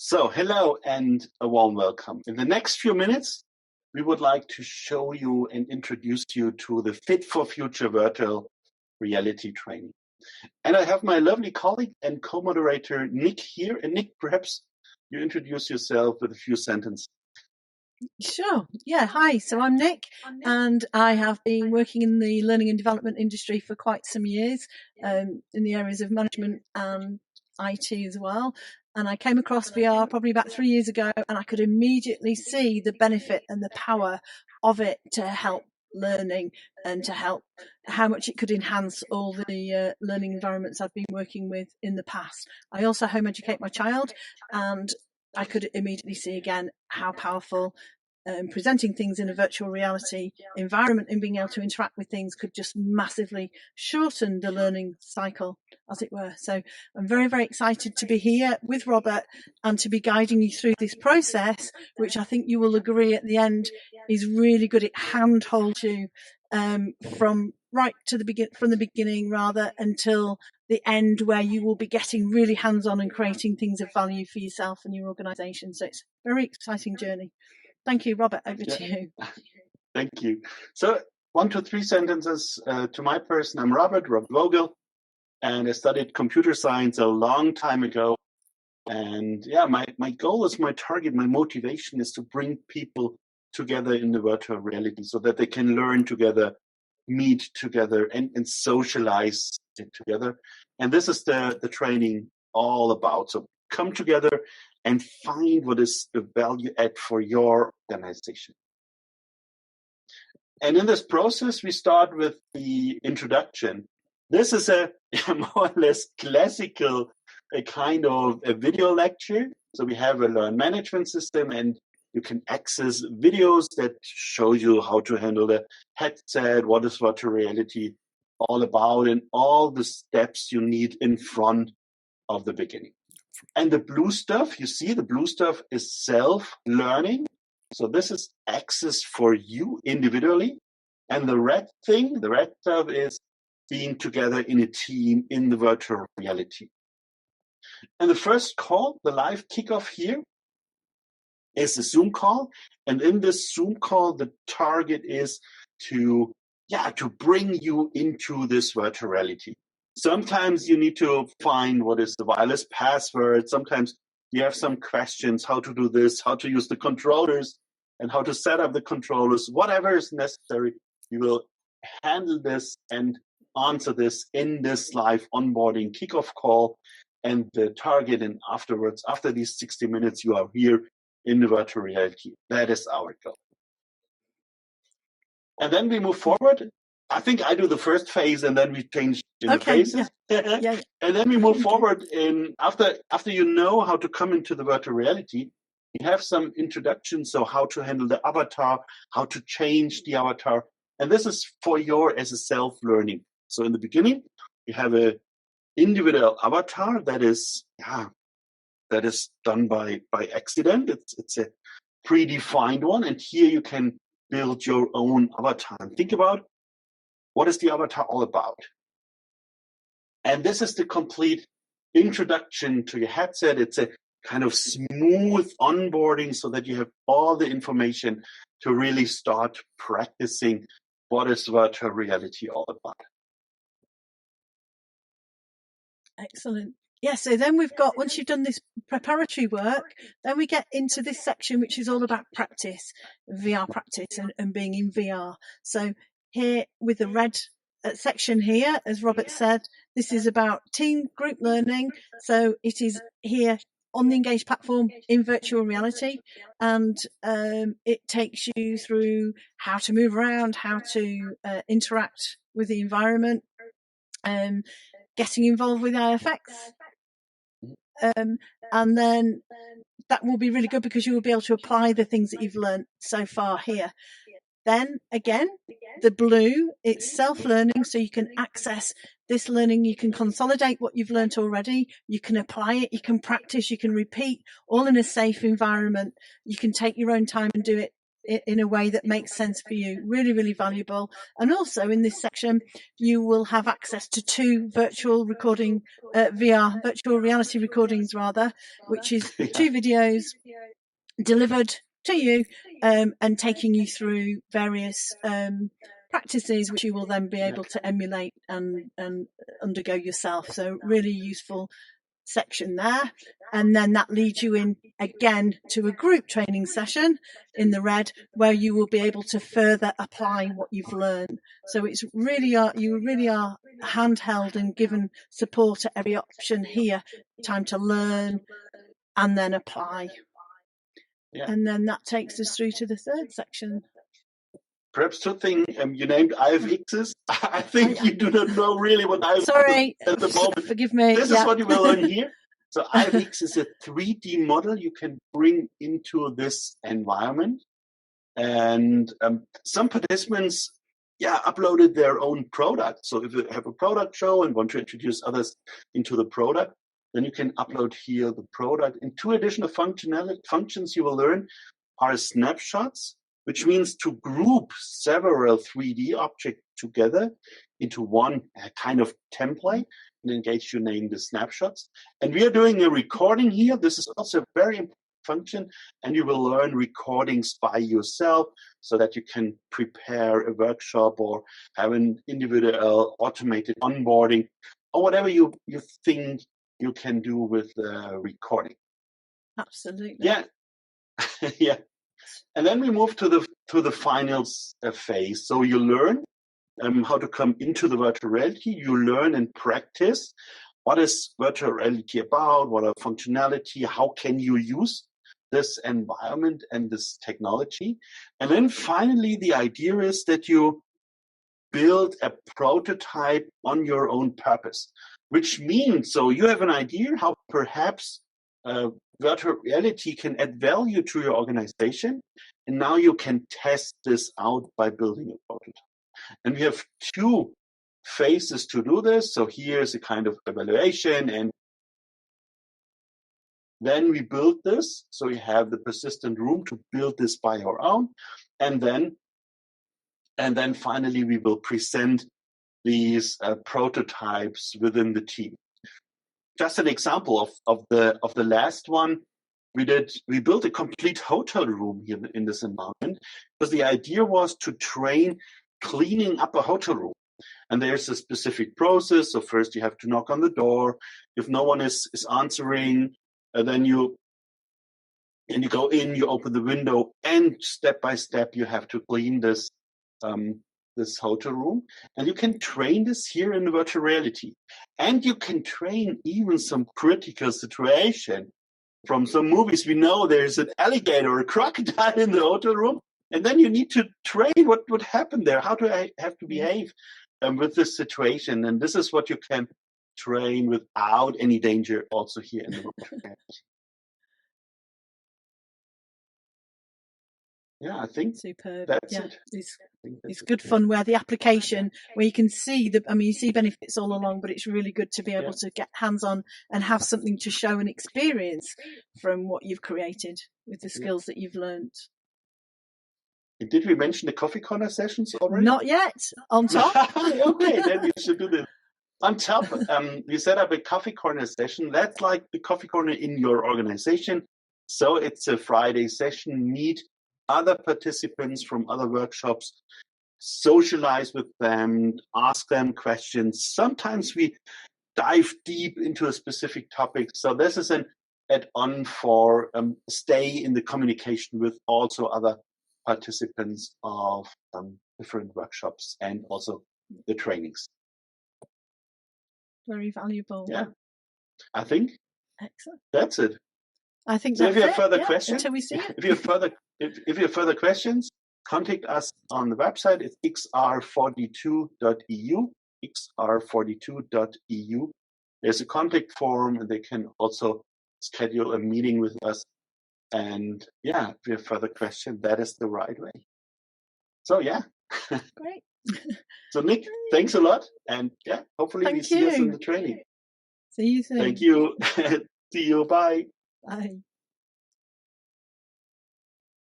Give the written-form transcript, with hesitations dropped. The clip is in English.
So, hello and a warm welcome. In the next few minutes, we would like to show you and introduce you to the Fit4Future virtual reality training. And I have my lovely colleague and co-moderator, Nick, here. And Nick, perhaps you introduce yourself with a few sentences. Sure. Yeah. Hi. So I'm Nick, and I have been working in the learning and development industry for quite some years, in the areas of management and IT as well. And I came across VR probably about 3 years ago, and I could immediately see the benefit and the power of it to help learning and to help how much it could enhance all the learning environments I've been working with in the past. I also home educate my child, and I could immediately see again how powerful presenting things in a virtual reality environment and being able to interact with things could just massively shorten the learning cycle, as it were. So I'm very, very excited to be here with Robert and to be guiding you through this process, which I think you will agree at the end is really good. It handholds you from the beginning rather until the end, where you will be getting really hands-on and creating things of value for yourself and your organisation. So it's a very exciting journey. Thank you, Robert. Over to you. Thank you. So 1 to 3 sentences to my person. I'm Robert Vogel, and I studied computer science a long time ago. And yeah, my goal is, my target, my motivation is to bring people together in the virtual reality so that they can learn together, meet together, and socialize it together. And this is the training all about. So come together and find what is the value add for your organization. And in this process, we start with the introduction. This is a more or less classical a kind of a video lecture. So we have a learn management system, and you can access videos that show you how to handle the headset, what is virtual reality all about, and all the steps you need in front of the beginning. And the blue stuff, you see, the blue stuff is self-learning. So this is access for you individually. And the red stuff is being together in a team in the virtual reality. And the first call, the live kickoff here, is a Zoom call. And in this Zoom call, the target is to bring you into this virtual reality. Sometimes you need to find what is the wireless password. Sometimes you have some questions, how to do this, how to use the controllers, and how to set up the controllers. Whatever is necessary, you will handle this and answer this in this live onboarding kickoff call. And the target, and afterwards, after these 60 minutes, you are here in the virtual reality. That is our goal. And then we move forward. I think I do the first phase, and then we change in the phases. Yeah. And then we move forward in after you know how to come into the virtual reality. You have some introduction, so how to handle the avatar, how to change the avatar. And this is for your as a self-learning. So in the beginning, you have a individual avatar that is done by accident. It's a predefined one, and here you can build your own avatar. And think about, what is the avatar all about? And this is the complete introduction to your headset. It's a kind of smooth onboarding so that you have all the information to really start practicing what is virtual reality all about. Excellent. Yeah, so then we've got, once you've done this preparatory work, then we get into this section, which is all about practice, VR practice and being in VR. So here with the red section here, as Robert said, this is about team group learning. So it is here on the Engage platform in virtual reality, and it takes you through how to move around, how to interact with the environment, getting involved with IFX. And then that will be really good because you will be able to apply the things that you've learned so far here. Then again, the blue, it's self-learning, so you can access this learning. You can consolidate what you've learned already. You can apply it. You can practice. You can repeat, all in a safe environment. You can take your own time and do it in a way that makes sense for you. Really, really valuable. And also in this section, you will have access to 2 virtual recording, VR, virtual reality recordings rather, which is 2 videos delivered to you and taking you through various practices which you will then be able to emulate and undergo yourself. So really useful section there. And then that leads you in again to a group training session in the red, where you will be able to further apply what you've learned. So it's really you really are handheld and given support at every option here. Time to learn and then apply. Yeah. And then that takes us through to the 3rd section. Perhaps 2 things. You named IFXs. I think you do not know really what IFX Sorry, is at the moment. forgive me. This is what you will learn here. So IFX is a 3D model you can bring into this environment. And some participants, uploaded their own product. So if you have a product show and want to introduce others into the product, then you can upload here the product. And 2 additional functions you will learn are snapshots, which means to group several 3D objects together into one kind of template. And in case you name the snapshots. And we are doing a recording here. This is also a very important function, and you will learn recordings by yourself so that you can prepare a workshop or have an individual automated onboarding or whatever you think you can do with recording. Absolutely. Yeah. Yeah. And then we move to the final phase. So you learn how to come into the virtual reality. You learn and practice what is virtual reality about, what are functionality, how can you use this environment and this technology. And then finally, the idea is that you build a prototype on your own purpose, which means, so you have an idea how perhaps virtual reality can add value to your organization. And now you can test this out by building a prototype. And we have 2 phases to do this. So here's a kind of evaluation, and then we build this. So you have the persistent room to build this by your own. And then finally, we will present these prototypes within the team. Just an example of the last one, we built a complete hotel room here in this environment, because the idea was to train cleaning up a hotel room. And there's a specific process. So first you have to knock on the door. If no one is answering, then you go in, you open the window, and step by step you have to clean this hotel room. And you can train this here in the virtual reality. And you can train even some critical situation. From some movies, we know there's an alligator or a crocodile in the hotel room. And then you need to train what would happen there. How do I have to behave with this situation? And this is what you can train without any danger also here in the virtual reality. Yeah, I think superb. That's yeah, it. It's good fun where the application, where you can see you see benefits all along, but it's really good to be able to get hands on and have something to show and experience from what you've created with the skills that you've learned. Did we mention the coffee corner sessions already? Not yet. On top. Okay, then we should do this. On top, we set up a coffee corner session. That's like the coffee corner in your organization. So it's a Friday session. Meet other participants from other workshops, socialize with them, ask them questions. Sometimes we dive deep into a specific topic. So this is an add-on for stay in the communication with also other participants of different workshops and also the trainings. Very valuable. Yeah, I think excellent. That's it. I think so that's if you have it. further questions, until we see it. if you have further questions, contact us on the website. It's xr42.eu, xr42.eu. There's a contact form, and they can also schedule a meeting with us. And if you have further questions, that is the right way. So Great. So Nick, thanks a lot, and hopefully we see us in the training. See you soon. Thank you. See you. Bye. Bye.